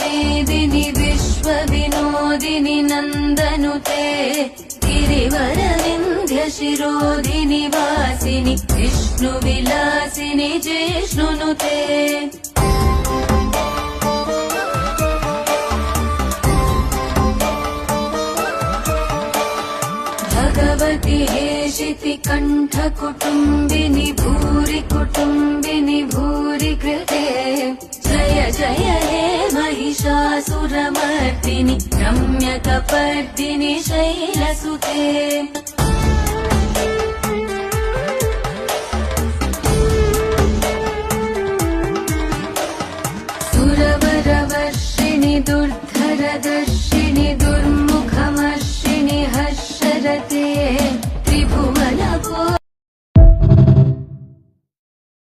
मेदिनि विश्वविनोदिनि नन्दनुते गिरिवरविन्ध्य शिरोधिनि वासिनि विष्णुविलासिनि जिष्णुनुते भगवति हेशिति कण्ठ कुटुम्बिनि भूरि कुटुम्बिनि भूरि कृते जय जय हे महिषासुरमर्दिनि रम्यकपर्दिनि शैलसुते सुरवरवर्षिणि दुर्धरदर्शि